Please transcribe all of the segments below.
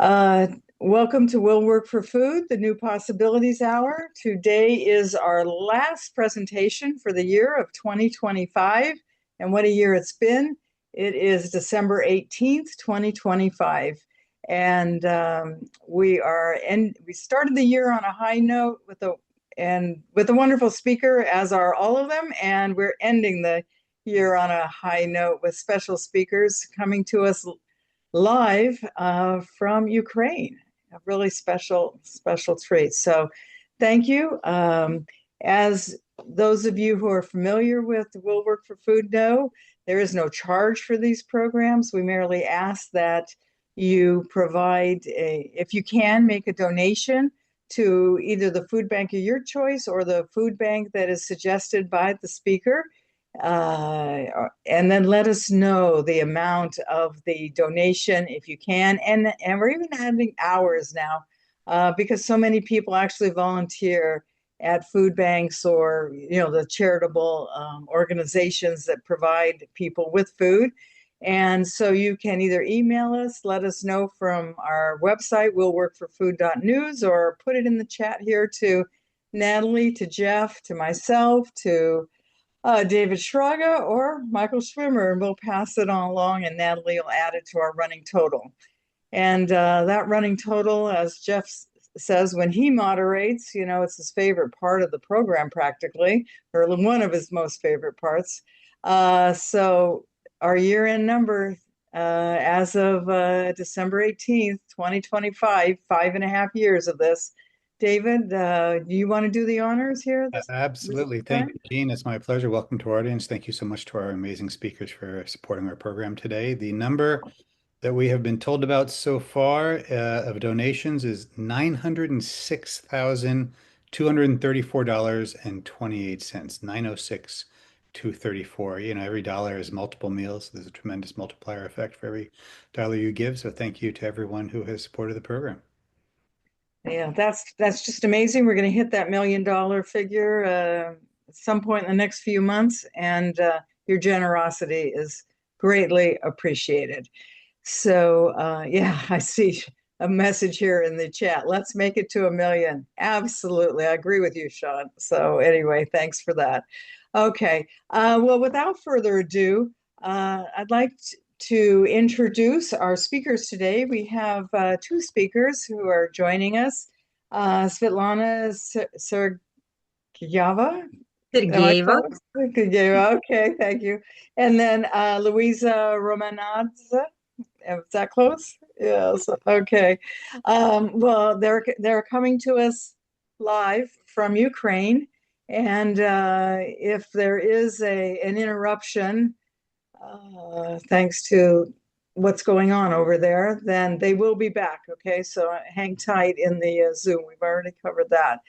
Uh, Welcome to Will Work for Food, the New Possibilities Hour. Today is our last presentation for the year of 2025. And what a year it's been. It is December 18th, 2025. And we started the year on a high note with a wonderful speaker, as are all of them. And we're ending the year on a high note with special speakers coming to us live from Ukraine. A really special treat. So thank you. As those of you who are familiar with Will Work for Food know, there is no charge for these programs. We merely ask that you if you can, make a donation to either the food bank of your choice or the food bank that is suggested by the speaker. And then let us know the amount of the donation if you can. And we're even adding hours now because so many people actually volunteer at food banks or, the charitable organizations that provide people with food. And so you can either email us, let us know from our website, willworkforfood.news, or put it in the chat here to Natalie, to Jeff, to myself, to David Schraga or Michael Schwimmer, and we'll pass it on along, and Natalie will add it to our running total. And that running total, as Jeff says, when he moderates, it's his favorite part of the program practically, or one of his most favorite parts. So our year-end number as of December 18th, 2025, 5.5 years of this. David, do you want to do the honors here? Absolutely. Thank you, Jean. It's my pleasure. Welcome to our audience. Thank you so much to our amazing speakers for supporting our program today. The number that we have been told about so far of donations is $906,234.28. 906,234. Every dollar is multiple meals. There's a tremendous multiplier effect for every dollar you give. So thank you to everyone who has supported the program. Yeah, that's just amazing. We're going to hit that $1 million figure at some point in the next few months, and your generosity is greatly appreciated. So, yeah, I see a message here in the chat. Let's make it to 1 million. Absolutely. I agree with you, Sean. So anyway, thanks for that. Okay. Well, without further ado, I'd like to introduce our speakers today. We have two speakers who are joining us. Svitlana Sergeyeva. Sergeyeva. Okay, thank you. And then Luiza Romanadze. Is that close? Yes. Okay. Well, they're coming to us live from Ukraine, and if there is an interruption, thanks to what's going on over there, then they will be back. Okay, so hang tight in the Zoom. We've already covered that.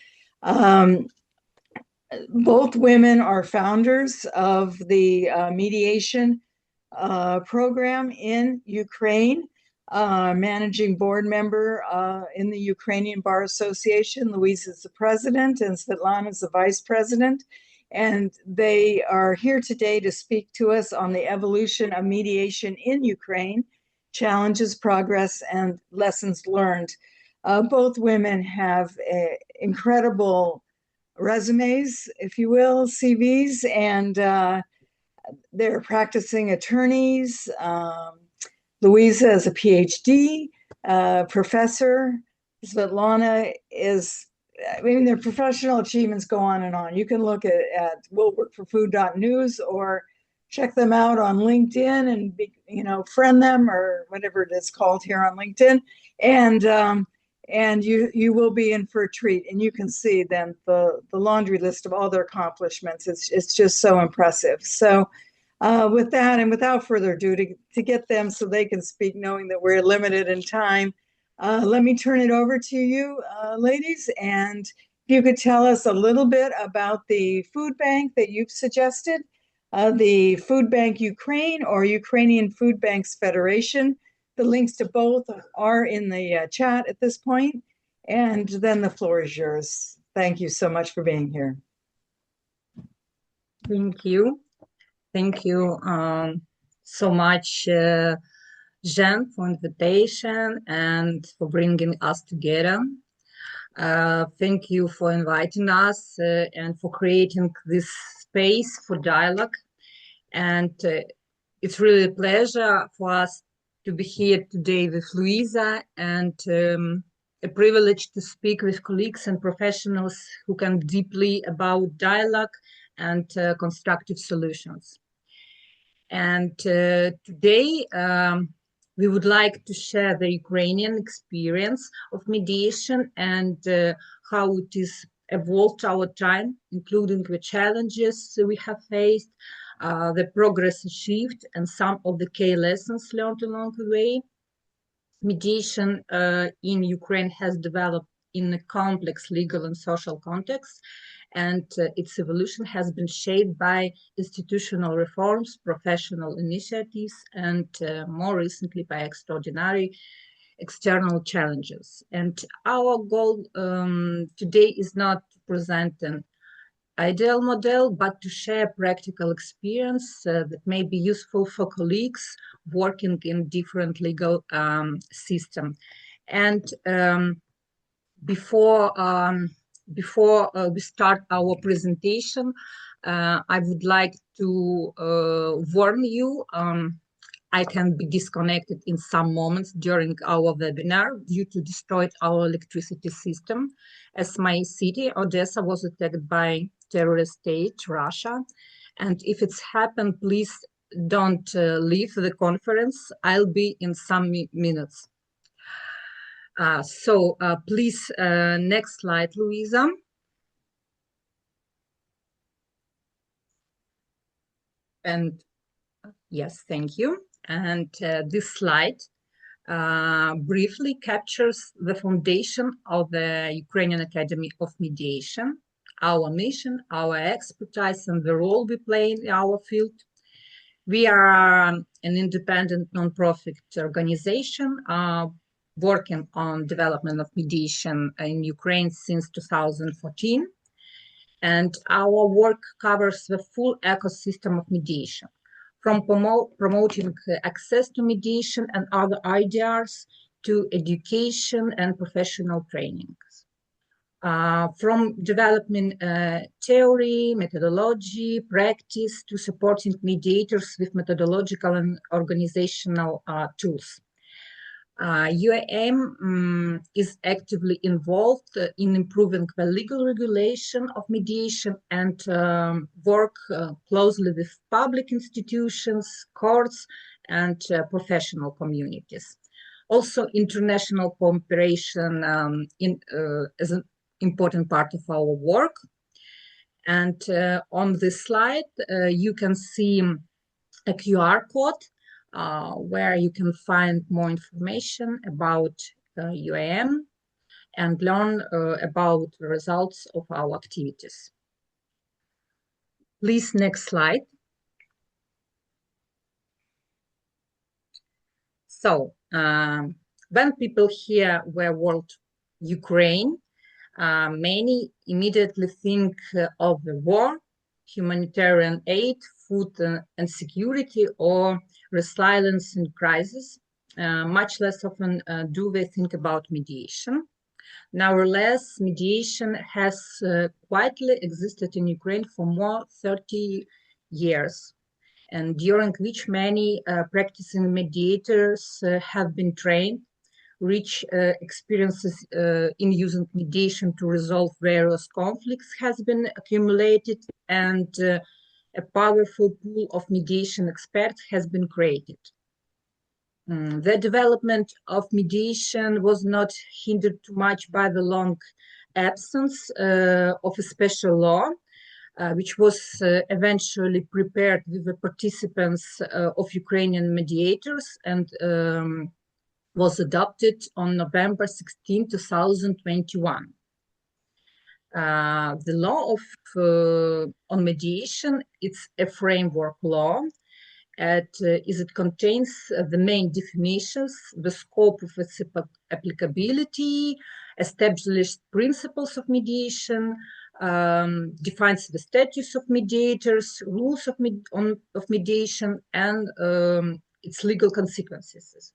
Both women are founders of the mediation program in Ukraine, managing board member in the Ukrainian Bar Association. Luiza is the president and Svitlana is the vice president. And they are here today to speak to us on the evolution of mediation in Ukraine, challenges, progress, and lessons learned. Both women have incredible resumes, if you will, CVs, and they're practicing attorneys. Luiza is a PhD professor. Svitlana is, their professional achievements go on and on. You can look at willworkforfood.news or check them out on LinkedIn and friend them or whatever it is called here on LinkedIn. And you will be in for a treat. And you can see then the laundry list of all their accomplishments. It's just so impressive. So with that and without further ado, to get them so they can speak, knowing that we're limited in time, let me turn it over to you, ladies. And if you could tell us a little bit about the food bank that you've suggested, the Food Bank Ukraine or Ukrainian Food Banks Federation. The links to both are in the chat at this point, and then the floor is yours. Thank you so much for being here. Thank you. Thank you so much, Jen, for invitation and for bringing us together. Thank you for inviting us and for creating this space for dialogue. And it's really a pleasure for us to be here today with Luiza, and a privilege to speak with colleagues and professionals who can deeply about dialogue and constructive solutions. And today we would like to share the Ukrainian experience of mediation and how it is evolved over time, including the challenges we have faced, the progress achieved, and some of the key lessons learned along the way. Mediation in Ukraine has developed in a complex legal and social context, and its evolution has been shaped by institutional reforms, professional initiatives, and more recently by extraordinary external challenges. And our goal today is not to present an ideal model, but to share practical experience that may be useful for colleagues working in different legal systems. And before we start our presentation, I would like to warn you, I can be disconnected in some moments during our webinar due to destroyed our electricity system, as my city, Odesa, was attacked by terrorist state, Russia. And if it's happened, please don't leave the conference. I'll be in some minutes. Please, next slide, Luiza. And yes, thank you. And this slide briefly captures the foundation of the Ukrainian Academy of Mediation, our mission, our expertise, and the role we play in our field. We are an independent nonprofit organization working on development of mediation in Ukraine since 2014. And our work covers the full ecosystem of mediation, from promoting access to mediation and other ideas to education and professional trainings. From developing theory, methodology, practice, to supporting mediators with methodological and organizational tools. UAM is actively involved in improving the legal regulation of mediation and work closely with public institutions, courts, and professional communities. Also, international cooperation is an important part of our work. And on this slide, you can see a QR code where you can find more information about UAM and learn about the results of our activities. Please, next slide. So, when people hear the word Ukraine, many immediately think of the war, humanitarian aid, food and security, or resilience in crisis. Much less often do they think about mediation. Nevertheless, mediation has quietly existed in Ukraine for more than 30 years, and during which many practicing mediators have been trained. Rich experiences in using mediation to resolve various conflicts has been accumulated, and a powerful pool of mediation experts has been created. The development of mediation was not hindered too much by the long absence of a special law, which was eventually prepared with the participants of Ukrainian mediators and was adopted on November 16, 2021. The law on mediation, it's a framework law. It contains the main definitions, the scope of its applicability, established principles of mediation, defines the status of mediators, rules of mediation, and its legal consequences.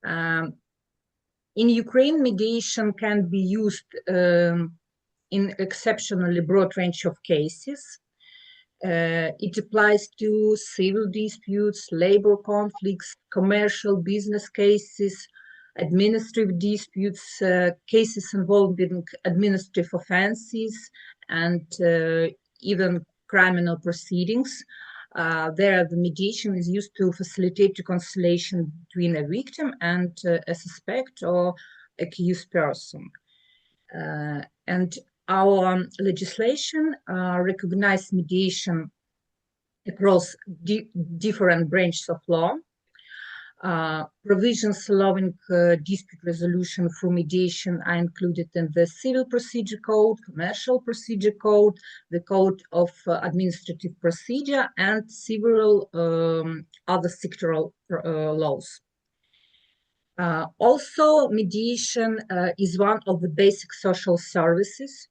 In Ukraine, mediation can be used in exceptionally broad range of cases. It applies to civil disputes, labor conflicts, commercial business cases, administrative disputes, cases involving administrative offenses, and even criminal proceedings. There, the mediation is used to facilitate reconciliation between a victim and a suspect or accused person. And our legislation recognizes mediation across different branches of law. Provisions allowing dispute resolution through mediation are included in the Civil Procedure Code, Commercial Procedure Code, the Code of Administrative Procedure, and several other sectoral laws. Also, mediation is one of the basic social services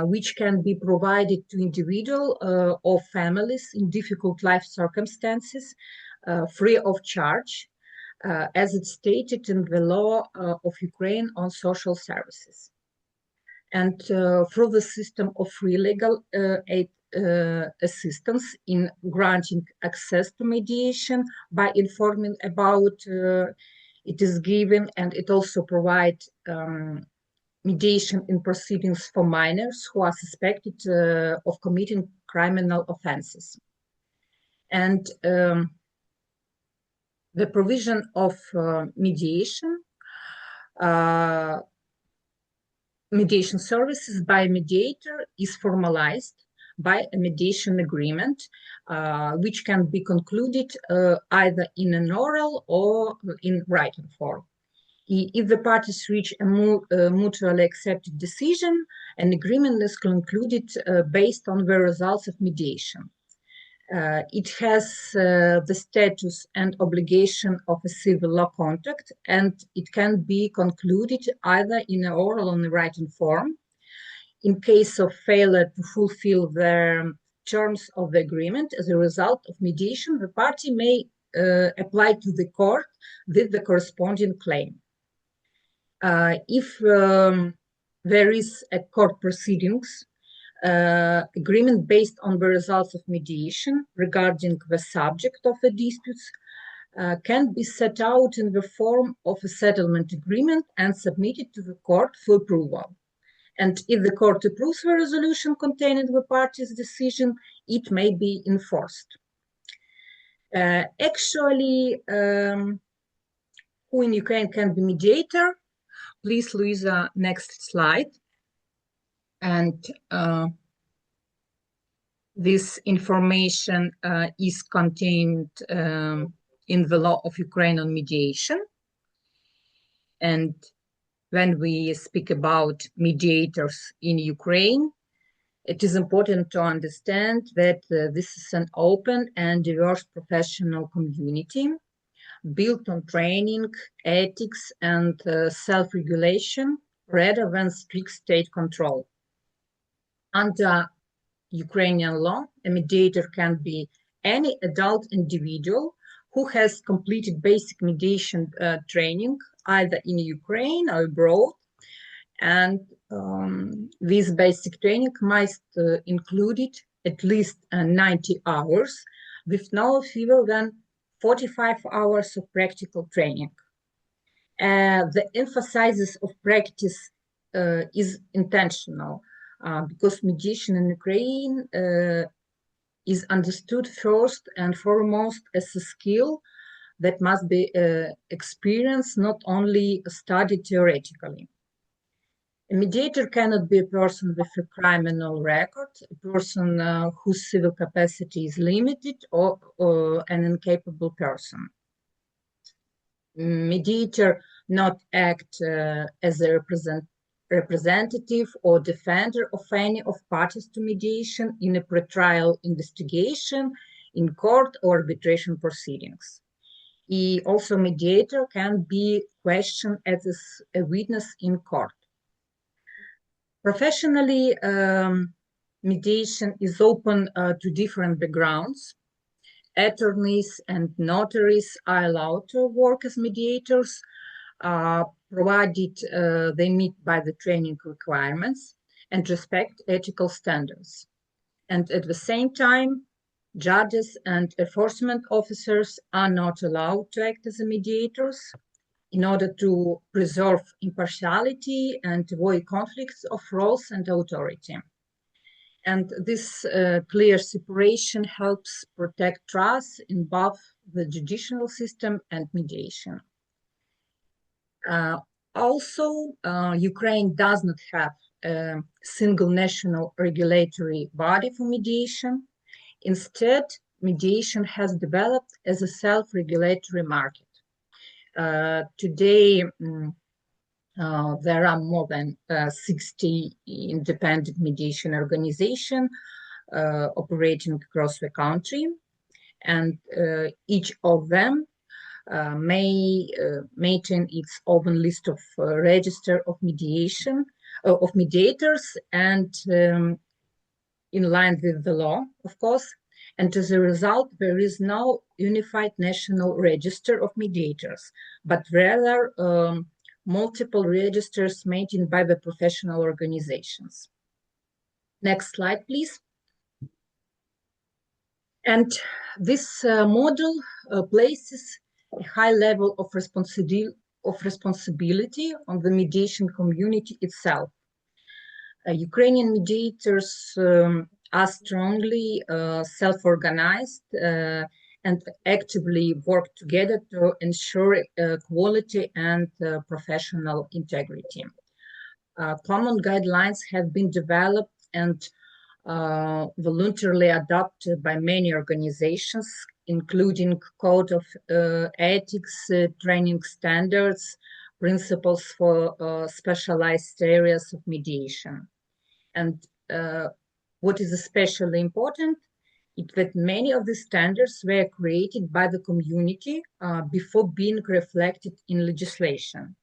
which can be provided to individuals or families in difficult life circumstances free of charge, as it's stated in the law of Ukraine on social services. And through the system of free legal aid assistance in granting access to mediation by informing about it is given, and it also provides mediation in proceedings for minors who are suspected of committing criminal offenses. And the provision of mediation services by mediator is formalized by a mediation agreement, which can be concluded either in an oral or in written form. If the parties reach a mutually accepted decision, an agreement is concluded based on the results of mediation. It has the status and obligation of a civil law contract, and it can be concluded either in an oral or in a written form. In case of failure to fulfill the terms of the agreement as a result of mediation, the party may apply to the court with the corresponding claim. If there is a court proceedings, agreement based on the results of mediation regarding the subject of the disputes can be set out in the form of a settlement agreement and submitted to the court for approval. And if the court approves the resolution containing the party's decision, it may be enforced. Actually, who in Ukraine can be mediator? Please, Luiza, next slide. And this information is contained in the law of Ukraine on mediation. And when we speak about mediators in Ukraine, it is important to understand that this is an open and diverse professional community built on training, ethics, and self-regulation rather than strict state control. Under Ukrainian law, a mediator can be any adult individual who has completed basic mediation training either in Ukraine or abroad, and this basic training must include at least 90 hours with no fewer than 45 hours of practical training. The emphasis of practice is intentional because mediation in Ukraine is understood first and foremost as a skill that must be experienced, not only studied theoretically. A mediator cannot be a person with a criminal record, a person whose civil capacity is limited, or an incapable person. Mediator not act as a representative or defender of any of parties to mediation in a pretrial investigation, in court or arbitration proceedings. Also, mediator can be questioned as a witness in court. Professionally, mediation is open to different backgrounds. attorneys and notaries are allowed to work as mediators, provided they meet by the training requirements and respect ethical standards. And at the same time, judges and enforcement officers are not allowed to act as mediators in order to preserve impartiality and avoid conflicts of roles and authority. And this clear separation helps protect trust in both the judicial system and mediation. Also, Ukraine does not have a single national regulatory body for mediation. Instead, mediation has developed as a self-regulatory market. Today, there are more than 60 independent mediation organizations operating across the country, and each of them may maintain its own list of register of mediation of mediators, and in line with the law, of course. And as a result, there is no unified national register of mediators, but rather multiple registers maintained by the professional organizations. Next slide, please. And this model places a high level of responsibility on the mediation community itself. Ukrainian mediators are strongly self-organized and actively work together to ensure quality and professional integrity. Common guidelines have been developed and voluntarily adopted by many organizations, including Code of Ethics, training standards, principles for specialized areas of mediation. And what is especially important is that many of the standards were created by the community before being reflected in legislation.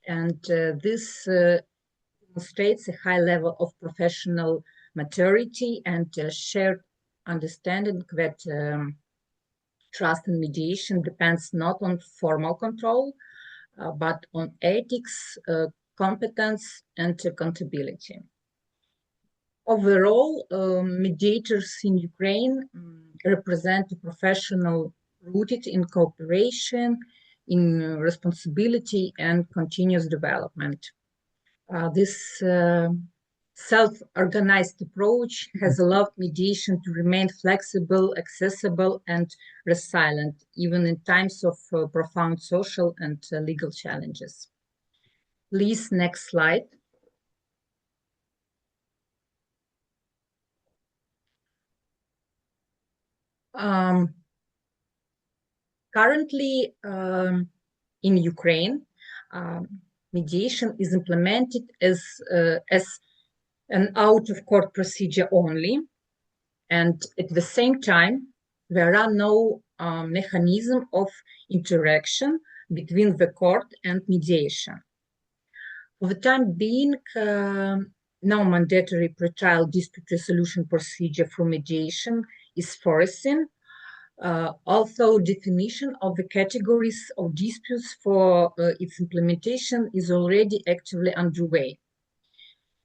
And this demonstrates a high level of professional maturity and shared understanding that trust in mediation depends not on formal control, but on ethics, competence, and accountability. Overall, mediators in Ukraine represent a professional rooted in cooperation, in responsibility, and continuous development. This self-organized approach has allowed mediation to remain flexible, accessible, and resilient, even in times of profound social and legal challenges. Please, next slide. Currently, in Ukraine, mediation is implemented as an out-of-court procedure only, and at the same time, there are no mechanism of interaction between the court and mediation. For the time being, no mandatory pre-trial dispute resolution procedure for mediation is foreseen, although definition of the categories of disputes for its implementation is already actively underway.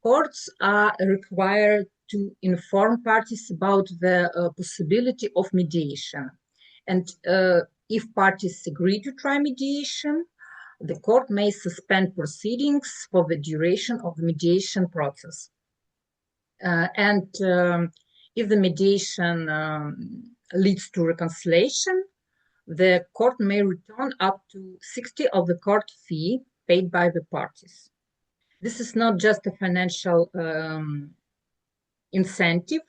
Courts are required to inform parties about the possibility of mediation. And if parties agree to try mediation, the court may suspend proceedings for the duration of the mediation process. And if the mediation leads to reconciliation, the court may return up to 60% of the court fee paid by the parties. This is not just a financial incentive.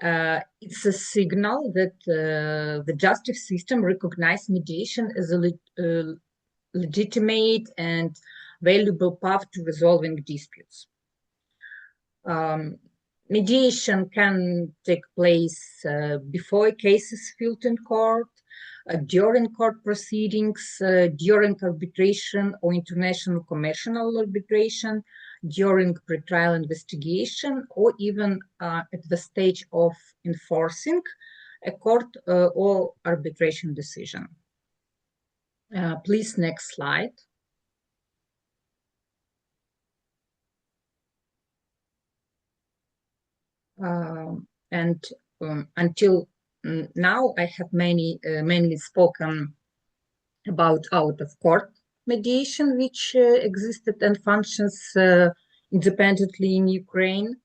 It's a signal that the justice system recognizes mediation as a legitimate and valuable path to resolving disputes. Mediation can take place before a case is filed in court, during court proceedings, during arbitration or international commercial arbitration, during pretrial investigation, or even at the stage of enforcing a court or arbitration decision. Please, next slide. Until now, I have mainly spoken about out-of-court mediation, which existed and functions independently in Ukraine,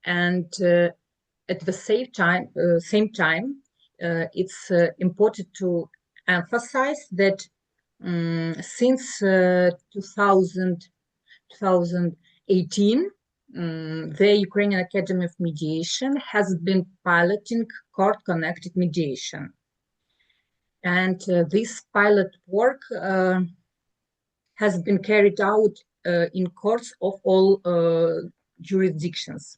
and at the same time, it's important to emphasize that since 2018, the Ukrainian Academy of Mediation has been piloting court-connected mediation. And this pilot work has been carried out in courts of all jurisdictions.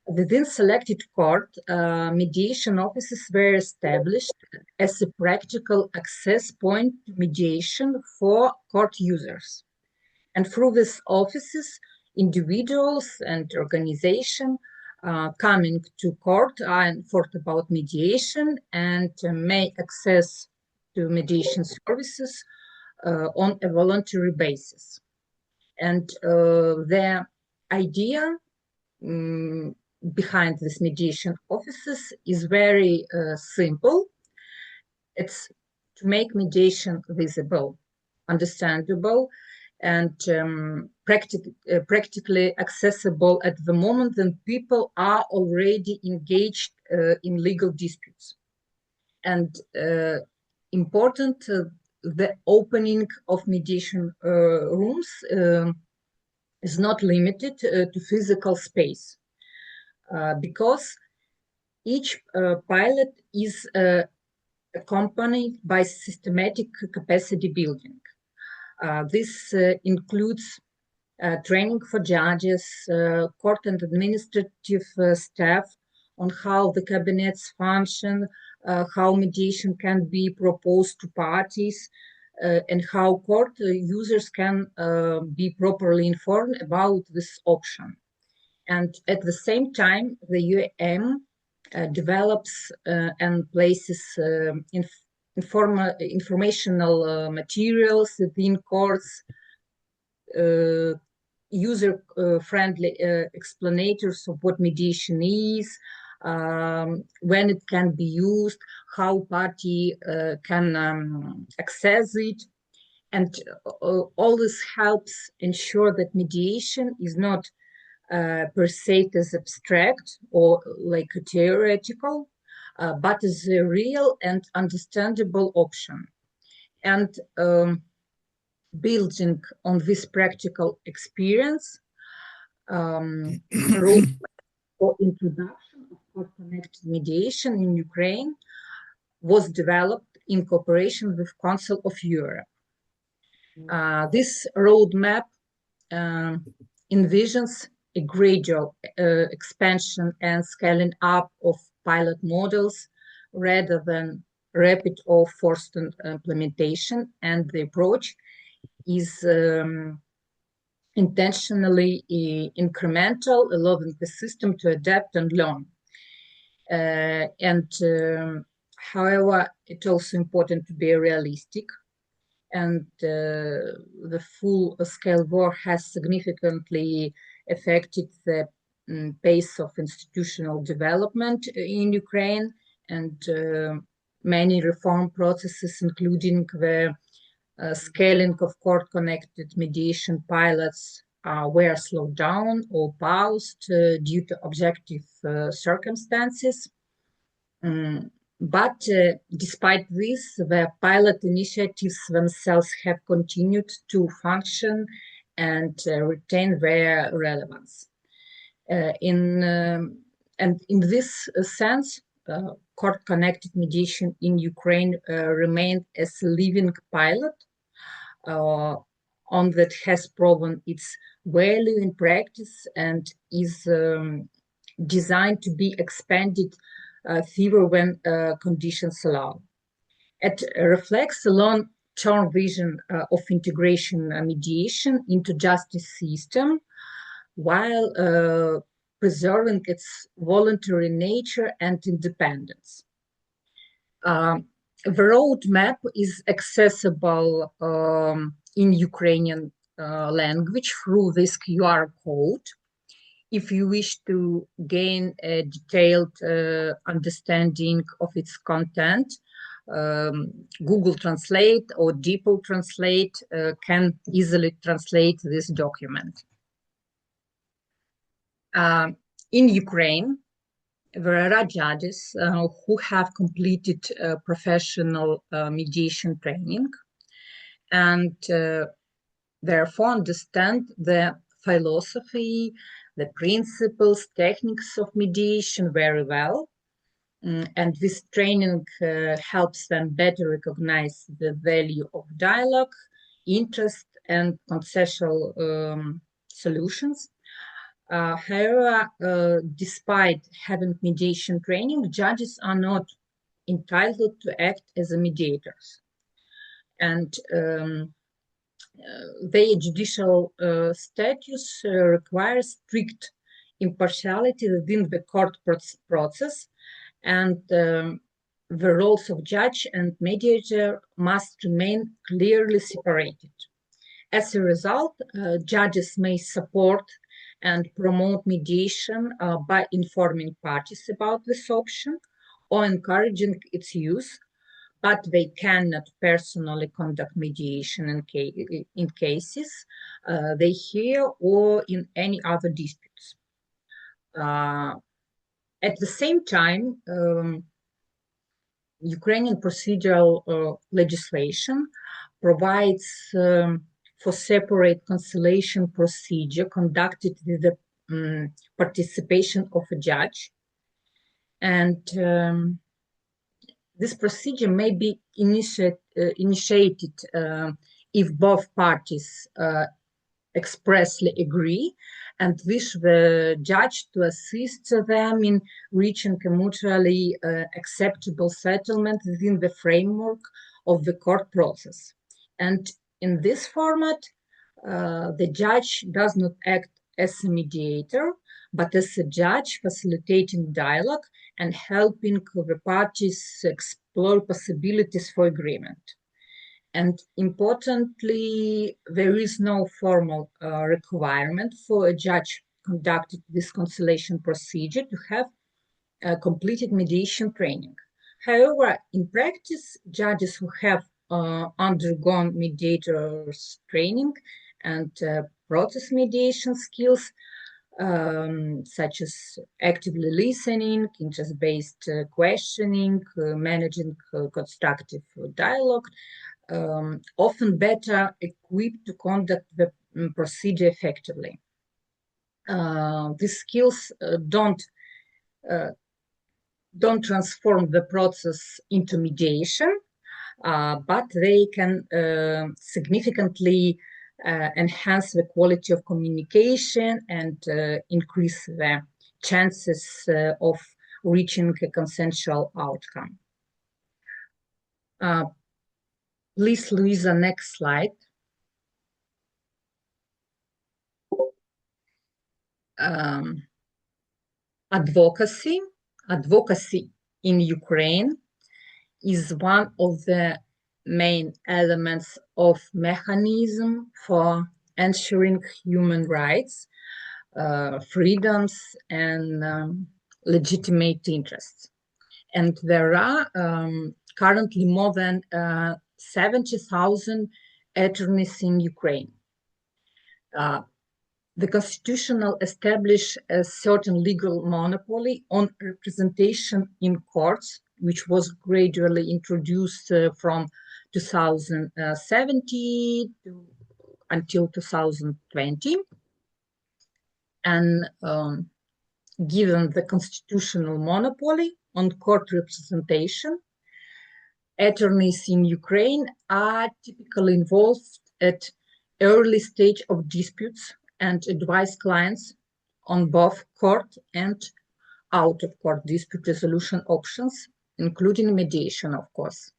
Within selected court, mediation offices were established as a practical access point to mediation for court users. And through these offices, individuals and organizations coming to court are informed about mediation and may access to mediation services on a voluntary basis. And the idea behind this mediation offices is very simple. It's to make mediation visible, understandable, and practically accessible at the moment when people are already engaged in legal disputes. And important, the opening of mediation rooms is not limited to physical space, because each pilot is accompanied by systematic capacity building. This includes training for judges, court and administrative staff on how the cabinets function, how mediation can be proposed to parties, and how court users can be properly informed about this option. And at the same time, the UAM develops and places informational materials within courts, user-friendly explanators of what mediation is, when it can be used, how party can access it. And all this helps ensure that mediation is not perceived as abstract or like theoretical, but as a real and understandable option. And building on this practical experience, rule for introduction of court-connected mediation in Ukraine was developed in cooperation with Council of Europe. This roadmap envisions a gradual expansion and scaling up of pilot models rather than rapid or forced implementation, and the approach is intentionally incremental, allowing the system to adapt and learn. However, it's also important to be realistic, and the full-scale war has significantly affected the pace of institutional development in Ukraine, and many reform processes, including the scaling of court-connected mediation pilots, were slowed down or paused due to objective circumstances. But despite this, the pilot initiatives themselves have continued to function and retain their relevance. And in this sense, court-connected mediation in Ukraine remained as a living pilot, on that has proven its value in practice and is designed to be expanded further when conditions allow. It reflects a long-term vision of integration mediation into justice system, while preserving its voluntary nature and independence. The roadmap is accessible in Ukrainian language through this QR code. If you wish to gain a detailed understanding of its content, Google Translate or DeepL Translate can easily translate this document. In Ukraine, there are judges who have completed professional mediation training and therefore understand the philosophy, the principles, techniques of mediation very well. And this training helps them better recognize the value of dialogue, interest, and consensual solutions. However, despite having mediation training, judges are not entitled to act as mediators. And their judicial status requires strict impartiality within the court process, and the roles of judge and mediator must remain clearly separated. As a result, judges may support and promote mediation by informing parties about this option or encouraging its use, but they cannot personally conduct mediation in cases they hear or in any other disputes. At the same time, Ukrainian procedural legislation provides for separate conciliation procedure conducted with the participation of a judge. And this procedure may be initiated if both parties expressly agree and wish the judge to assist them in reaching a mutually acceptable settlement within the framework of the court process. And in this format, the judge does not act as a mediator, but as a judge facilitating dialogue and helping the parties explore possibilities for agreement. And importantly, there is no formal requirement for a judge conducting this conciliation procedure to have completed mediation training. However, in practice, judges who have undergone mediators training and process mediation skills, such as actively listening, interest-based questioning, managing constructive dialogue, often better equipped to conduct the procedure effectively. These skills don't transform the process into mediation, but they can significantly enhance the quality of communication and increase the chances of reaching a consensual outcome. Please, Luiza, next slide. Advocacy in Ukraine is one of the main elements of mechanism for ensuring human rights, freedoms, and legitimate interests. And there are currently more than 70,000 attorneys in Ukraine. The Constitution established a certain legal monopoly on representation in courts, which was gradually introduced from 2017 until 2020. And given the constitutional monopoly on court representation, attorneys in Ukraine are typically involved at early stage of disputes and advise clients on both court and out-of-court dispute resolution options, including mediation, of course.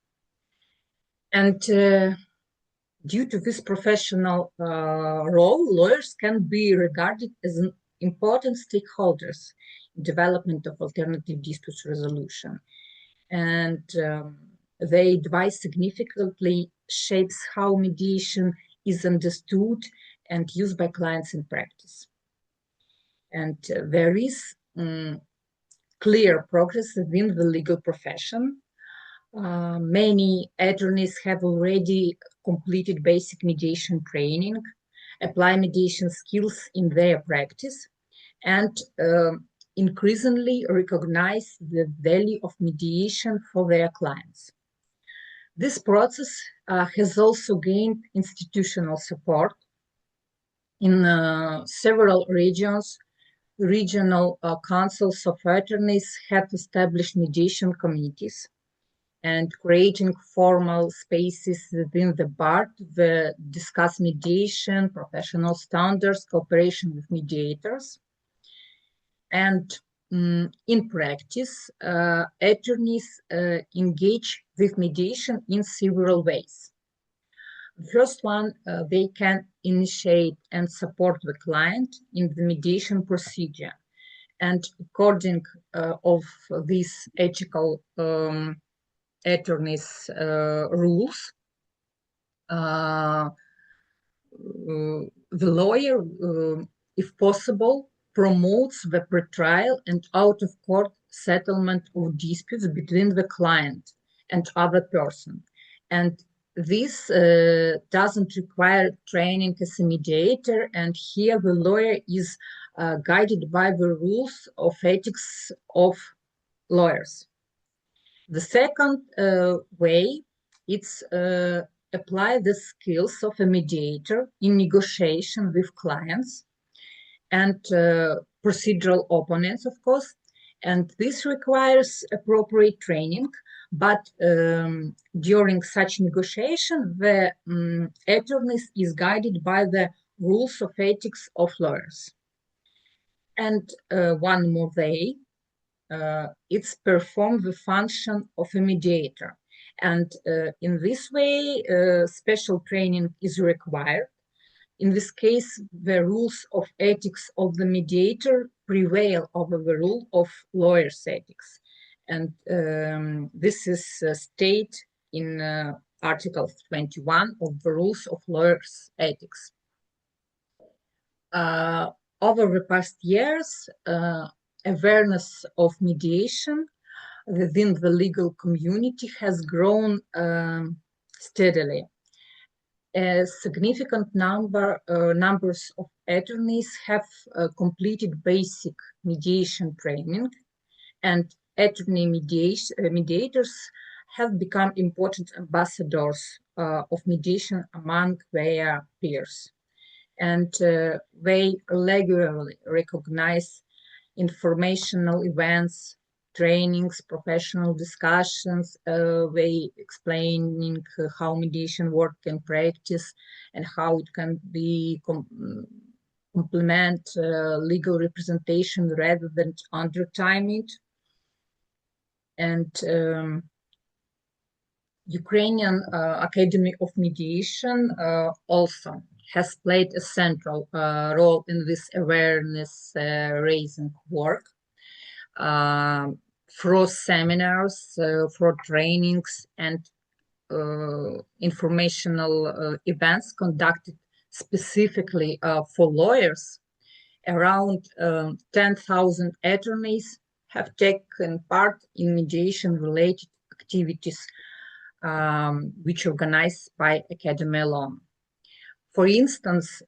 And due to this professional role, lawyers can be regarded as an important stakeholders in development of alternative dispute resolution. And their advice significantly shapes how mediation is understood and used by clients in practice. And there is clear progress within the legal profession. Many attorneys have already completed basic mediation training, apply mediation skills in their practice, and increasingly recognize the value of mediation for their clients. This process has also gained institutional support. In several regions, regional councils of attorneys have established mediation committees and creating formal spaces within the bar to discuss mediation, professional standards, cooperation with mediators. And in practice, attorneys engage with mediation in several ways. The first one, they can initiate and support the client in the mediation procedure. And according of these ethical attorneys' rules, the lawyer, if possible, promotes the pretrial and out-of-court settlement of disputes between the client and other person. And this doesn't require training as a mediator, and here the lawyer is guided by the rules of ethics of lawyers. The second way, it's apply the skills of a mediator in negotiation with clients and procedural opponents, of course. And this requires appropriate training, but during such negotiation, the attorney is guided by the rules of ethics of lawyers. And one more way, it's perform the function of a mediator. And in this way, special training is required. In this case, the rules of ethics of the mediator prevail over the rule of lawyer's ethics. And this is stated in Article 21 of the rules of lawyer's ethics. Over the past years, awareness of mediation within the legal community has grown steadily. A significant numbers of attorneys have completed basic mediation training, and attorney mediators have become important ambassadors of mediation among their peers. And they regularly recognize informational events, trainings, professional discussions, they explaining how mediation works in practice and how it can be complement legal representation rather than undertime it. And Ukrainian Academy of Mediation also has played a central role in this awareness raising work. Through seminars, through trainings and informational events conducted specifically for lawyers, around 10,000 attorneys have taken part in mediation-related activities which are organized by Academy alone. For instance,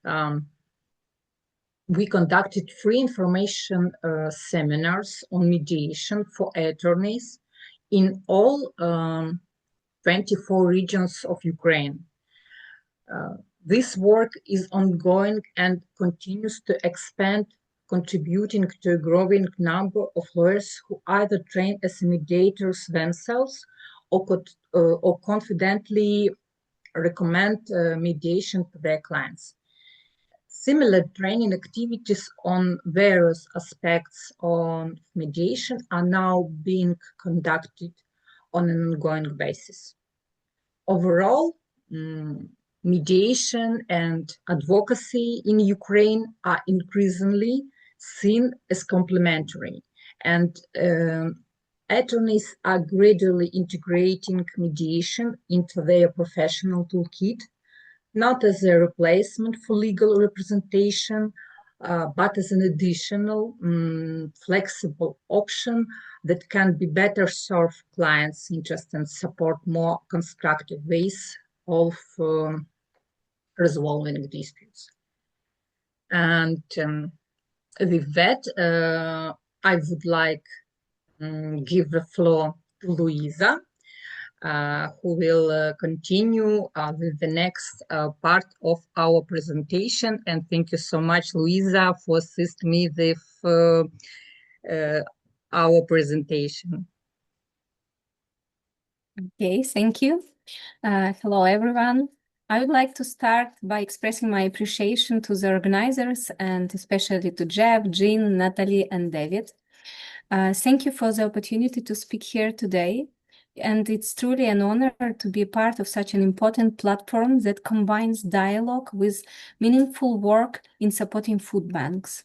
we conducted free information seminars on mediation for attorneys in all 24 regions of Ukraine. This work is ongoing and continues to expand, contributing to a growing number of lawyers who either train as mediators themselves or confidently recommend mediation to their clients. Similar training activities on various aspects of mediation are now being conducted on an ongoing basis. Overall, mediation and advocacy in Ukraine are increasingly seen as complementary, and attorneys are gradually integrating mediation into their professional toolkit, not as a replacement for legal representation, but as an additional flexible option that can be better serve clients' interests and support more constructive ways of resolving disputes. And with that, I would like give the floor to Luiza, who will continue with the next part of our presentation. And thank you so much, Luiza, for assisting me with our presentation. Okay, thank you. Hello, everyone. I would like to start by expressing my appreciation to the organizers and especially to Jeb, Jean, Natalie, and David. Thank you for the opportunity to speak here today. And it's truly an honor to be a part of such an important platform that combines dialogue with meaningful work in supporting food banks.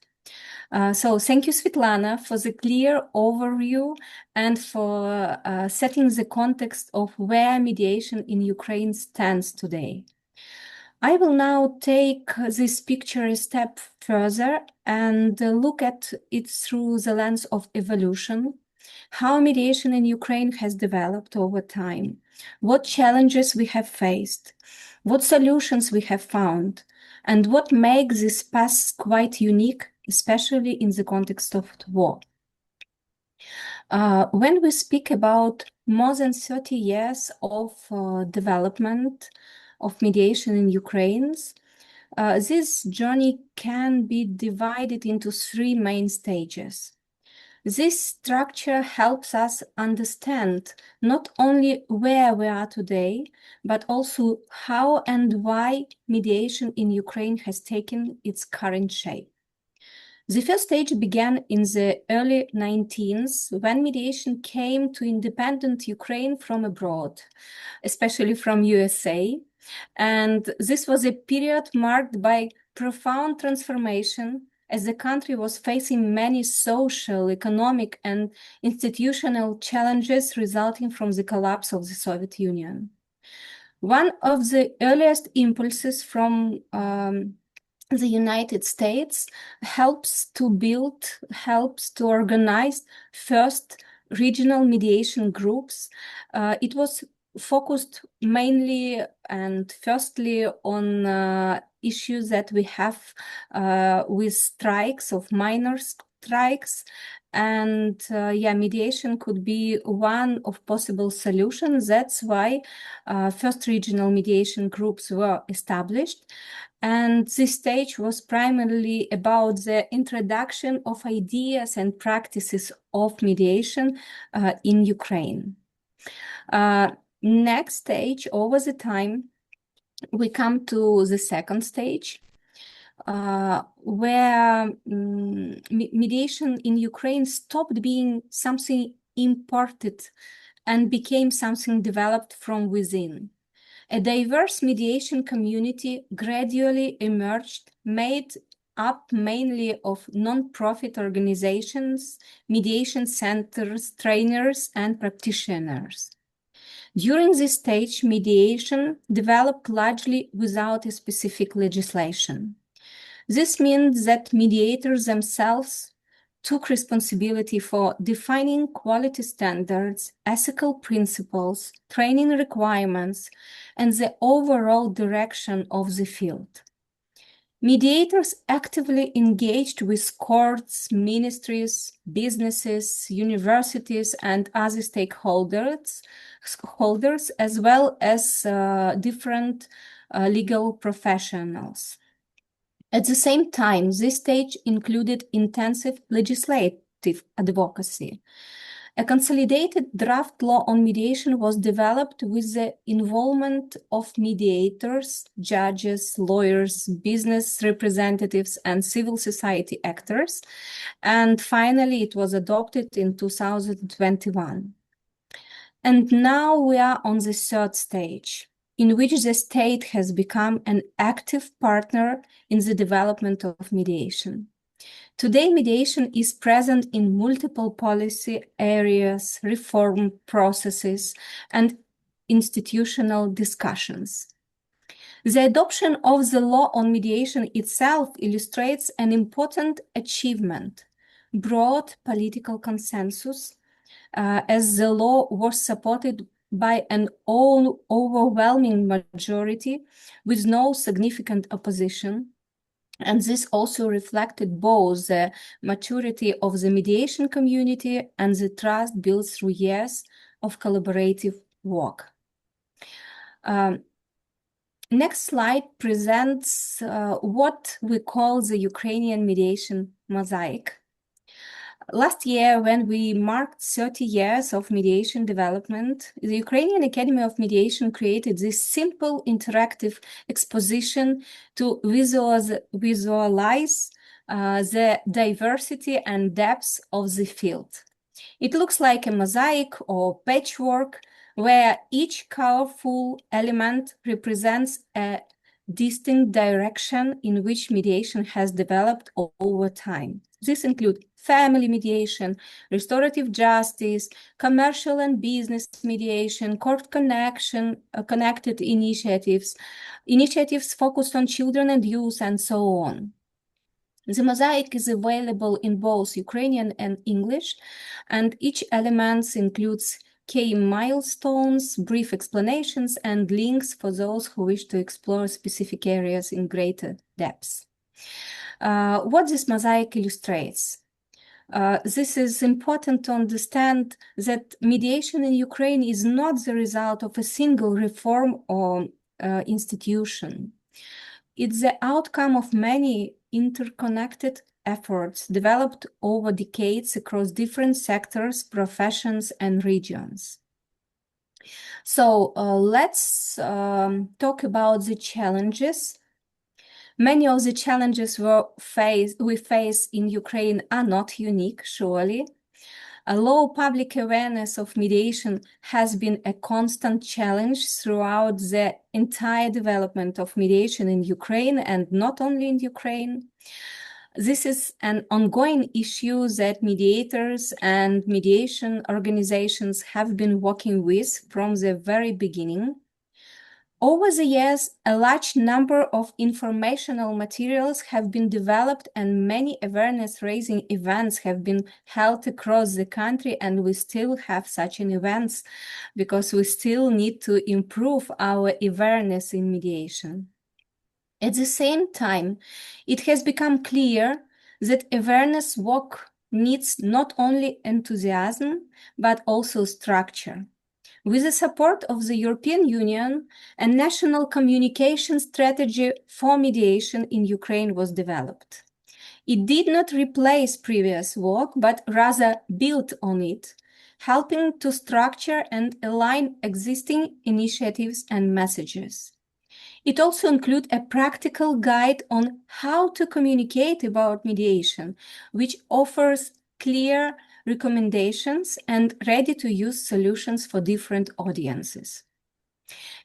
So thank you, Svitlana, for the clear overview and for setting the context of where mediation in Ukraine stands today. I will now take this picture a step further and look at it through the lens of evolution, how mediation in Ukraine has developed over time, what challenges we have faced, what solutions we have found, and what makes this path quite unique, especially in the context of war. When we speak about more than 30 years of development of mediation in Ukraine, this journey can be divided into three main stages. This structure helps us understand not only where we are today, but also how and why mediation in Ukraine has taken its current shape. The first stage began in the early 19th, when mediation came to independent Ukraine from abroad, especially from USA. And this was a period marked by profound transformation, as the country was facing many social, economic, and institutional challenges resulting from the collapse of the Soviet Union. One of the earliest impulses from the United States helps to organize first regional mediation groups. It was focused mainly and firstly on issues that we have with strikes, of minor strikes, and mediation could be one of possible solutions. That's why first regional mediation groups were established. And this stage was primarily about the introduction of ideas and practices of mediation in Ukraine. Next stage, over the time, we come to the second stage, where mediation in Ukraine stopped being something imported and became something developed from within. A diverse mediation community gradually emerged, made up mainly of non-profit organizations, mediation centers, trainers, and practitioners. During this stage, mediation developed largely without a specific legislation. This means that mediators themselves took responsibility for defining quality standards, ethical principles, training requirements, and the overall direction of the field. Mediators actively engaged with courts, ministries, businesses, universities, and other stakeholders, as well as different legal professionals. At the same time, this stage included intensive legislative advocacy. A consolidated draft law on mediation was developed with the involvement of mediators, judges, lawyers, business representatives, and civil society actors. And finally, it was adopted in 2021. And now we are on the third stage, in which the state has become an active partner in the development of mediation. Today, mediation is present in multiple policy areas, reform processes, and institutional discussions. The adoption of the law on mediation itself illustrates an important achievement, broad political consensus, as the law was supported by an overwhelming majority with no significant opposition. And this also reflected both the maturity of the mediation community and the trust built through years of collaborative work. Next slide presents what we call the Ukrainian mediation mosaic. Last year, when we marked 30 years of mediation development, the Ukrainian Academy of Mediation created this simple interactive exposition to visualize the diversity and depth of the field. It looks like a mosaic or patchwork where each colorful element represents a distinct direction in which mediation has developed over time. This includes family mediation, restorative justice, commercial and business mediation, connected initiatives, initiatives focused on children and youth, and so on. The mosaic is available in both Ukrainian and English, and each element includes key milestones, brief explanations, and links for those who wish to explore specific areas in greater depth. What this mosaic illustrates? This is important to understand that mediation in Ukraine is not the result of a single reform or institution. It's the outcome of many interconnected efforts developed over decades across different sectors, professions, and regions. So let's talk about the challenges. Many of the challenges we face in Ukraine are not unique, surely. A low public awareness of mediation has been a constant challenge throughout the entire development of mediation in Ukraine, and not only in Ukraine. This is an ongoing issue that mediators and mediation organizations have been working with from the very beginning. Over the years, a large number of informational materials have been developed and many awareness-raising events have been held across the country, and we still have such events because we still need to improve our awareness in mediation. At the same time, it has become clear that awareness work needs not only enthusiasm, but also structure. With the support of the European Union, a national communication strategy for mediation in Ukraine was developed. It did not replace previous work, but rather built on it, helping to structure and align existing initiatives and messages. It also includes a practical guide on how to communicate about mediation, which offers clear recommendations and ready-to-use solutions for different audiences.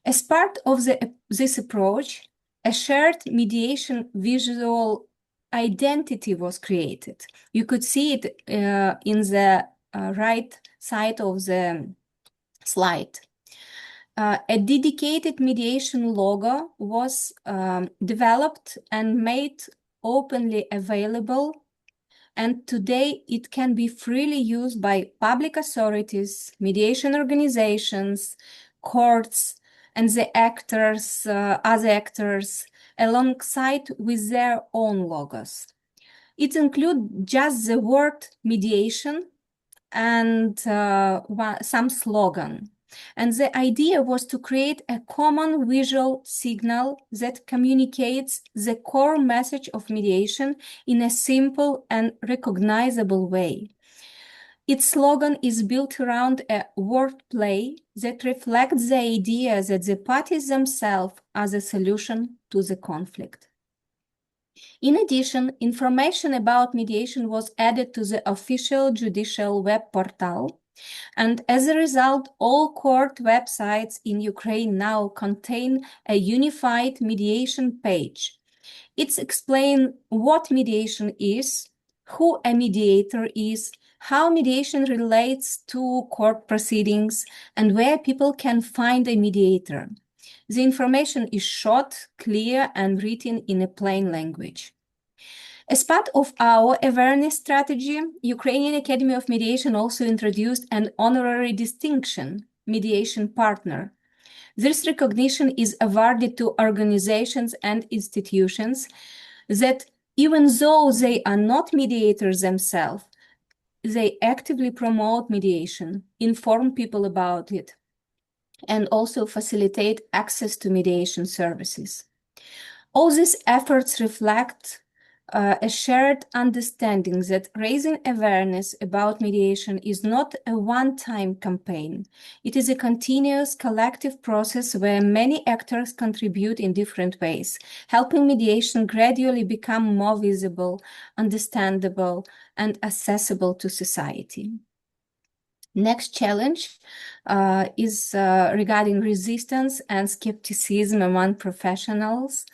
As part of this approach, a shared mediation visual identity was created. You could see it in the right side of the slide. A dedicated mediation logo was developed and made openly available, and today it can be freely used by public authorities, mediation organizations, courts, and the other actors, alongside with their own logos. It includes just the word mediation and some slogan. And the idea was to create a common visual signal that communicates the core message of mediation in a simple and recognizable way. Its slogan is built around a wordplay that reflects the idea that the parties themselves are the solution to the conflict. In addition, information about mediation was added to the official judicial web portal. And as a result, all court websites in Ukraine now contain a unified mediation page. It explains what mediation is, who a mediator is, how mediation relates to court proceedings, and where people can find a mediator. The information is short, clear, and written in a plain language. As part of our awareness strategy, Ukrainian Academy of Mediation also introduced an honorary distinction, mediation partner. This recognition is awarded to organizations and institutions that, even though they are not mediators themselves, they actively promote mediation, inform people about it, and also facilitate access to mediation services. All these efforts reflect a shared understanding that raising awareness about mediation is not a one-time campaign. It is a continuous collective process where many actors contribute in different ways, helping mediation gradually become more visible, understandable, and accessible to society. Next challenge is regarding resistance and skepticism among professionals.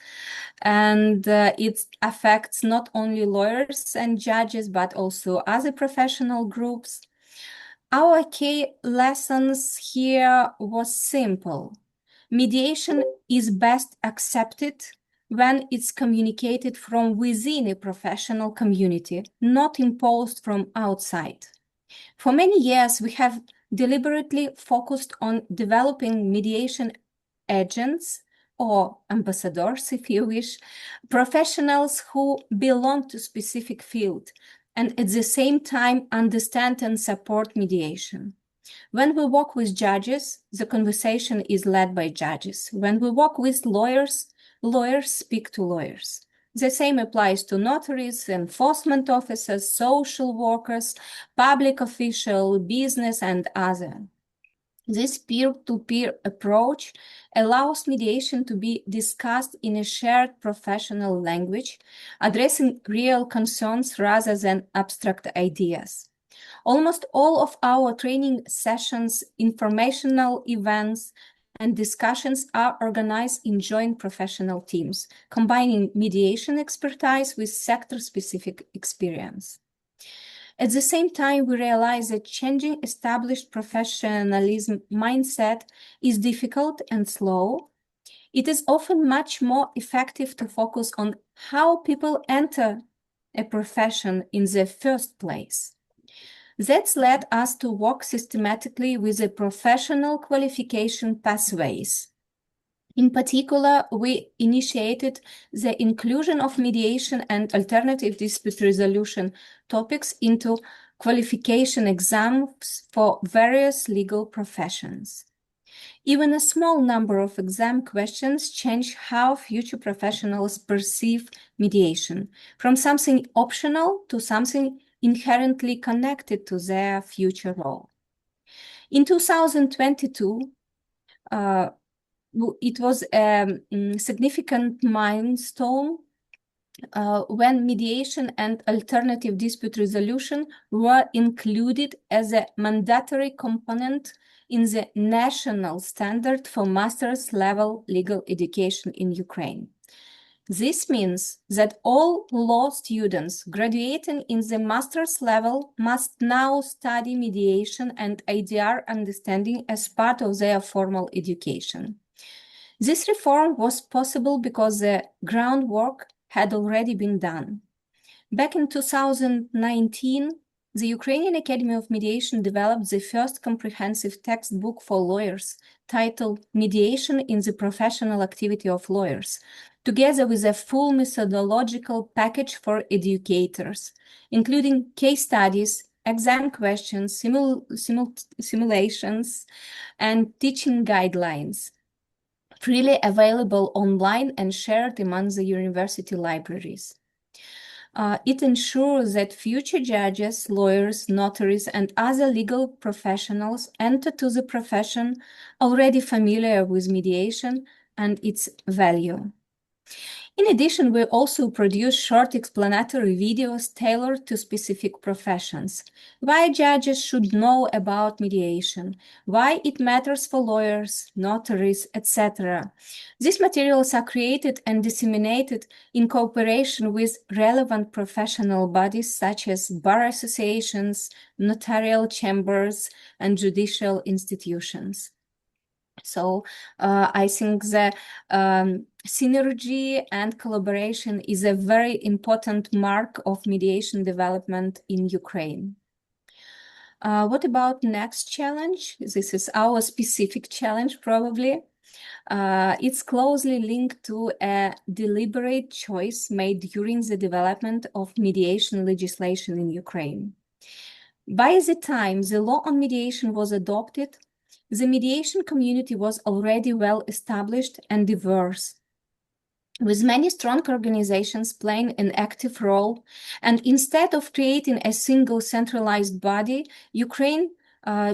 And it affects not only lawyers and judges, but also other professional groups. Our key lessons here was simple. Mediation is best accepted when it's communicated from within a professional community, not imposed from outside. For many years, we have deliberately focused on developing mediation agents or ambassadors, if you wish, professionals who belong to a specific field and at the same time understand and support mediation. When we work with judges, the conversation is led by judges. When we work with lawyers, lawyers speak to lawyers. The same applies to notaries, enforcement officers, social workers, public officials, business, and others. This peer-to-peer approach allows mediation to be discussed in a shared professional language, addressing real concerns rather than abstract ideas. Almost all of our training sessions, informational events, and discussions are organized in joint professional teams, combining mediation expertise with sector-specific experience. At the same time, we realize that changing established professionalism mindset is difficult and slow. It is often much more effective to focus on how people enter a profession in the first place. That's led us to work systematically with the professional qualification pathways. In particular, we initiated the inclusion of mediation and alternative dispute resolution topics into qualification exams for various legal professions. Even a small number of exam questions change how future professionals perceive mediation, from something optional to something inherently connected to their future role. In 2022, it was a significant milestone when mediation and alternative dispute resolution were included as a mandatory component in the national standard for master's level legal education in Ukraine. This means that all law students graduating in the master's level must now study mediation and IDR understanding as part of their formal education. This reform was possible because the groundwork had already been done. Back in 2019, the Ukrainian Academy of Mediation developed the first comprehensive textbook for lawyers titled Mediation in the Professional Activity of Lawyers, together with a full methodological package for educators, including case studies, exam questions, simulations, and teaching guidelines, freely available online and shared among the university libraries. It ensures that future judges, lawyers, notaries, and other legal professionals enter to the profession already familiar with mediation and its value. In addition, we also produce short explanatory videos tailored to specific professions. Why judges should know about mediation, why it matters for lawyers, notaries, etc. These materials are created and disseminated in cooperation with relevant professional bodies such as bar associations, notarial chambers, and judicial institutions. So I think the synergy and collaboration is a very important mark of mediation development in Ukraine. What about next challenge? This is our specific challenge, probably. It's closely linked to a deliberate choice made during the development of mediation legislation in Ukraine. By the time the law on mediation was adopted, the mediation community was already well established and diverse, with many strong organizations playing an active role. And instead of creating a single centralized body, Ukraine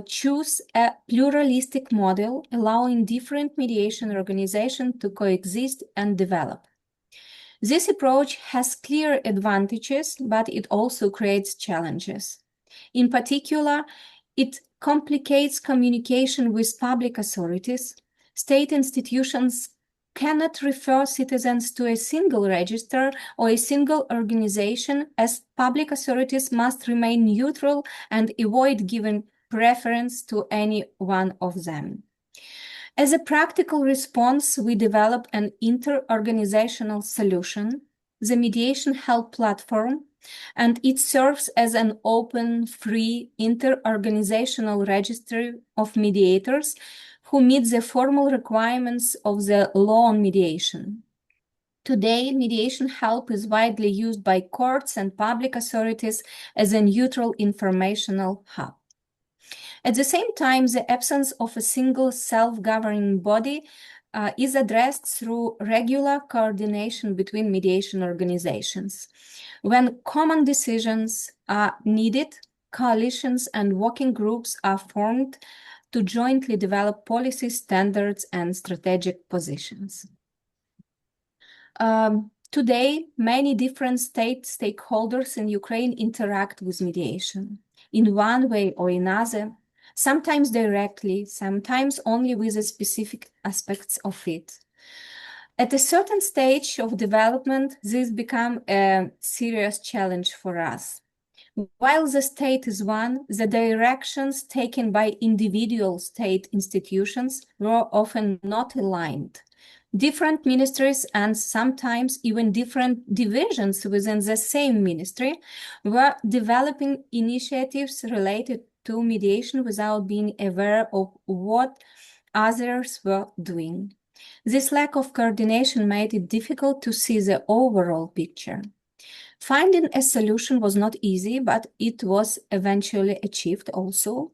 chose a pluralistic model, allowing different mediation organizations to coexist and develop. This approach has clear advantages, but it also creates challenges. In particular, it complicates communication with public authorities. State institutions cannot refer citizens to a single register or a single organization, as public authorities must remain neutral and avoid giving preference to any one of them. As a practical response, we developed an inter-organizational solution, the Mediation Help Platform, and it serves as an open, free, inter-organizational registry of mediators who meet the formal requirements of the law on mediation. Today, Mediation Help is widely used by courts and public authorities as a neutral informational hub. At the same time, the absence of a single self-governing body is addressed through regular coordination between mediation organizations. When common decisions are needed, coalitions and working groups are formed to jointly develop policy standards and strategic positions. Today, many different state stakeholders in Ukraine interact with mediation in one way or another, sometimes directly, sometimes only with the specific aspects of it. At a certain stage of development, this becomes a serious challenge for us. While the state is one, the directions taken by individual state institutions were often not aligned. Different ministries and sometimes even different divisions within the same ministry were developing initiatives related to mediation without being aware of what others were doing. This lack of coordination made it difficult to see the overall picture. Finding a solution was not easy, but it was eventually achieved also.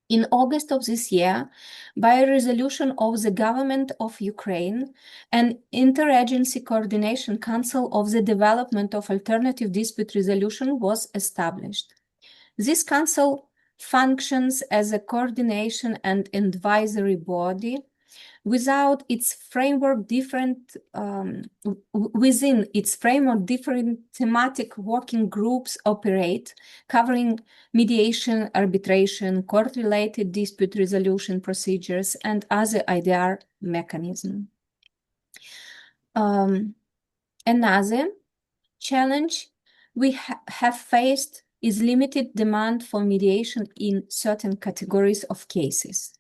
In August of this year, by a resolution of the government of Ukraine, an Interagency Coordination Council of the Development of Alternative Dispute Resolution was established. This council functions as a coordination and advisory body. Within its framework, different thematic working groups operate, covering mediation, arbitration, court-related dispute resolution procedures, and other IDR mechanisms. Another challenge we have faced is limited demand for mediation in certain categories of cases.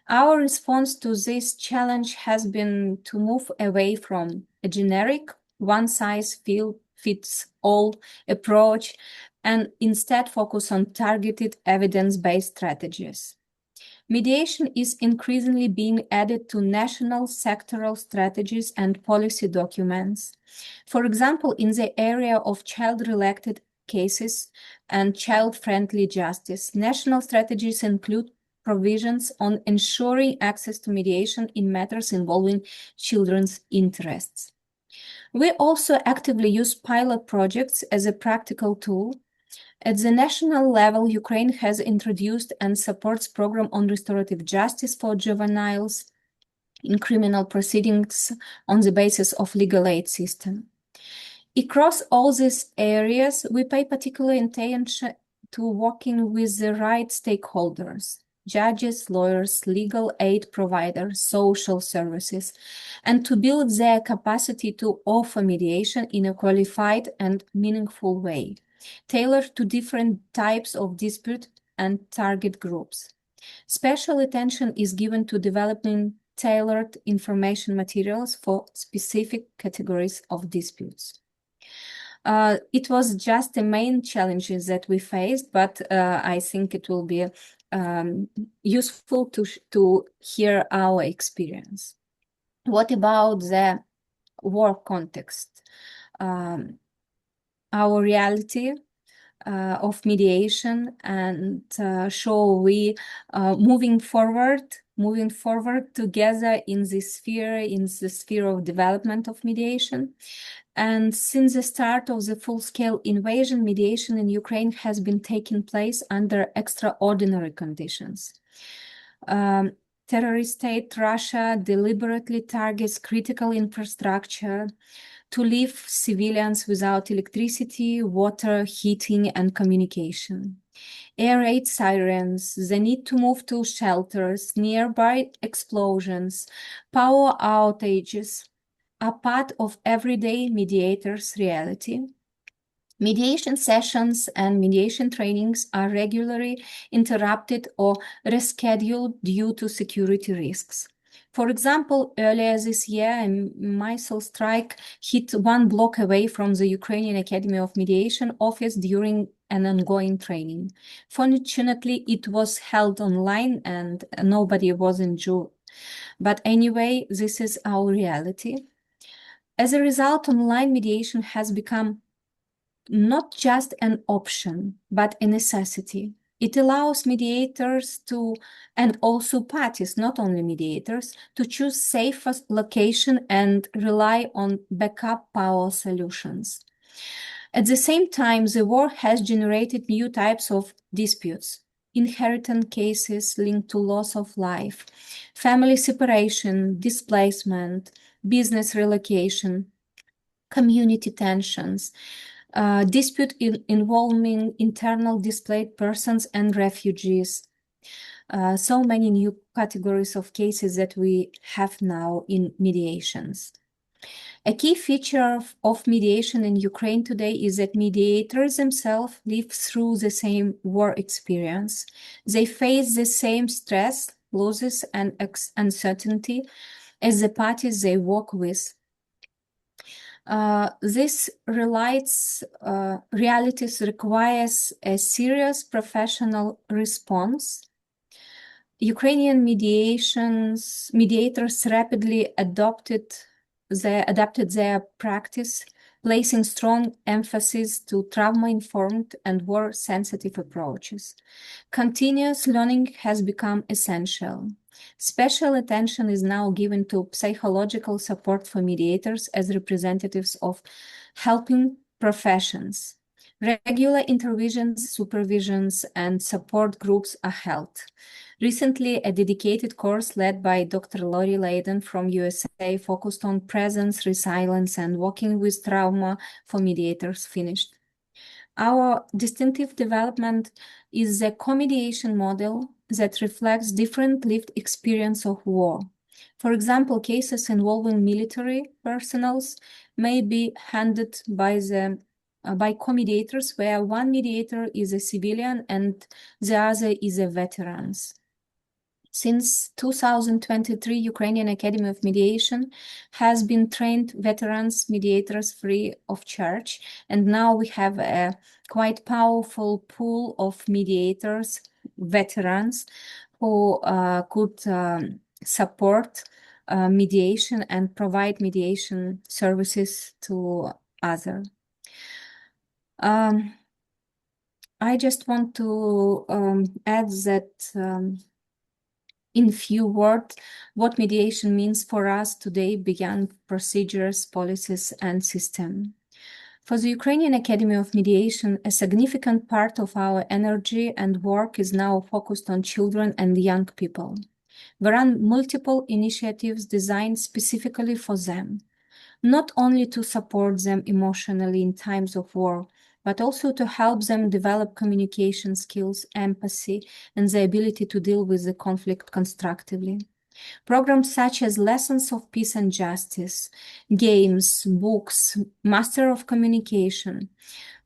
Our response to this challenge has been to move away from a generic one-size-fits-all approach and instead focus on targeted evidence-based strategies. Mediation is increasingly being added to national sectoral strategies and policy documents. For example, in the area of child-related cases and child-friendly justice, national strategies include provisions on ensuring access to mediation in matters involving children's interests. We also actively use pilot projects as a practical tool. At the national level, Ukraine has introduced and supports program on restorative justice for juveniles. in criminal proceedings on the basis of legal aid system. Across all these areas, we pay particular attention to working with the right stakeholders, judges, lawyers, legal aid providers, social services, and to build their capacity to offer mediation in a qualified and meaningful way, tailored to different types of dispute and target groups. Special attention is given to developing tailored information materials for specific categories of disputes. It was just the main challenges that we faced, but I think it will be useful to hear our experience. What about the war context? Our reality of mediation, and show we moving forward together in the sphere of development of mediation. And since the start of the full-scale invasion, mediation in Ukraine has been taking place under extraordinary conditions. Terrorist state Russia deliberately targets critical infrastructure to leave civilians without electricity, water, heating, and communication. Air raid sirens, the need to move to shelters, nearby explosions, power outages are part of everyday mediators' reality. Mediation sessions and mediation trainings are regularly interrupted or rescheduled due to security risks. For example, earlier this year, a missile strike hit 1 block away from the Ukrainian Academy of Mediation office during an ongoing training. Fortunately, it was held online and nobody was injured. But anyway, this is our reality. As a result, online mediation has become not just an option, but a necessity. It allows mediators to, and also parties, not only mediators, to choose safest location and rely on backup power solutions. At the same time, the war has generated new types of disputes, inheritance cases linked to loss of life, family separation, displacement, business relocation, community tensions, dispute involving internal displaced persons and refugees. So many new categories of cases that we have now in mediations. A key feature of mediation in Ukraine today is that mediators themselves live through the same war experience. They face the same stress, losses, and uncertainty as the parties they work with. This realities requires a serious professional response. Ukrainian mediators rapidly adapted their practice, placing strong emphasis to trauma-informed and war-sensitive approaches. Continuous learning has become essential. Special attention is now given to psychological support for mediators as representatives of helping professions. Regular interventions, supervisions, and support groups are held. Recently, a dedicated course led by Dr. Lori Layden from USA focused on presence, resilience, and working with trauma for mediators finished. Our distinctive development is a co-mediation model that reflects different lived experience of war. For example, cases involving military personnel may be handled by co-mediators, where one mediator is a civilian and the other is a veteran. Since 2023, Ukrainian Academy of Mediation has been trained veterans mediators free of charge, and now we have a quite powerful pool of mediators, veterans, who could support mediation and provide mediation services to others. I just want to add that in few words, what mediation means for us today beyond procedures, policies, and system. For the Ukrainian Academy of Mediation, a significant part of our energy and work is now focused on children and young people. we run multiple initiatives designed specifically for them, not only to support them emotionally in times of war, but also to help them develop communication skills, empathy, and the ability to deal with the conflict constructively. Programs such as Lessons of Peace and Justice, games, books, Master of Communication,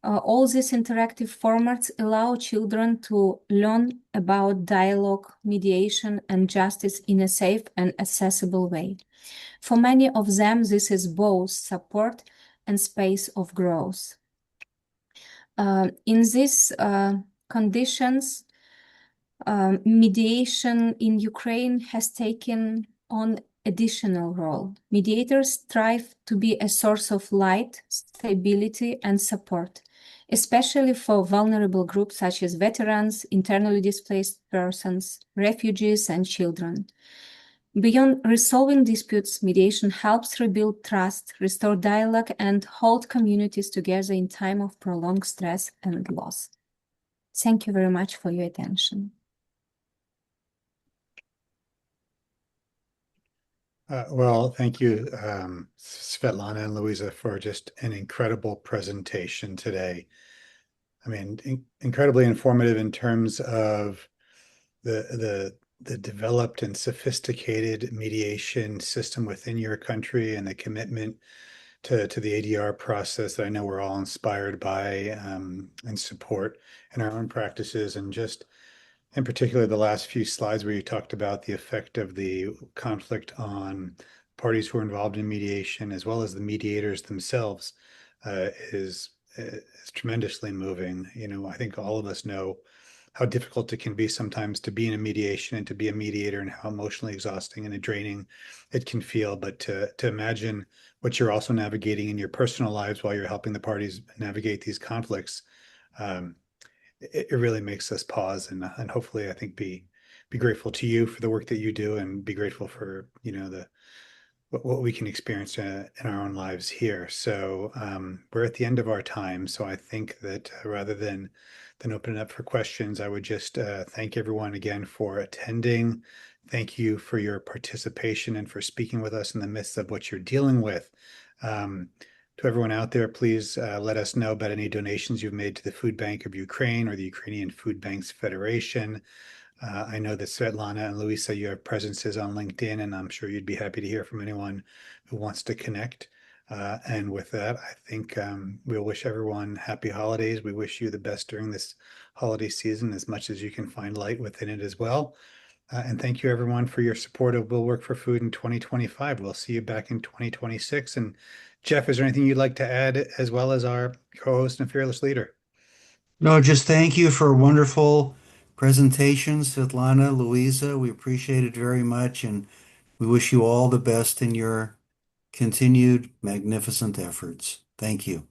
all these interactive formats allow children to learn about dialogue, mediation, and justice in a safe and accessible way. For many of them, this is both support and space of growth. In these conditions, mediation in Ukraine has taken on additional role. Mediators strive to be a source of light, stability, and support, especially for vulnerable groups such as veterans, internally displaced persons, refugees, and children. Beyond resolving disputes, mediation helps rebuild trust, restore dialogue, and hold communities together in time of prolonged stress and loss. Thank you very much for your attention. Well, thank you, Svitlana and Luiza, for just an incredible presentation today. I mean, incredibly informative in terms of the developed and sophisticated mediation system within your country and the commitment to the ADR process that I know we're all inspired by and support in our own practices. And just in particular, the last few slides where you talked about the effect of the conflict on parties who are involved in mediation, as well as the mediators themselves, is tremendously moving. You know, I think all of us know how difficult it can be sometimes to be in a mediation and to be a mediator, and how emotionally exhausting and draining it can feel. But to imagine what you're also navigating in your personal lives while you're helping the parties navigate these conflicts, it really makes us pause and hopefully, I think, be grateful to you for the work that you do, and be grateful for, you know, what we can experience in our own lives here. So we're at the end of our time. So I think that rather than open it up for questions, I would just thank everyone again for attending. Thank you for your participation and for speaking with us in the midst of what you're dealing with. To everyone out there, please let us know about any donations you've made to the Food Bank of Ukraine or the Ukrainian Food Banks Federation. I know that Svitlana and Luiza, you have presences on LinkedIn, and I'm sure you'd be happy to hear from anyone who wants to connect. And with that, I think we'll wish everyone happy holidays. We wish you the best during this holiday season, as much as you can find light within it as well. And thank you, everyone, for your support of We'll Work for Food in 2025. We'll see you back in 2026. And Jeff, is there anything you'd like to add, as well as our co-host and fearless leader? No, just thank you for a wonderful presentation, Svitlana, Luiza. We appreciate it very much, and we wish you all the best in your continued magnificent efforts. Thank you.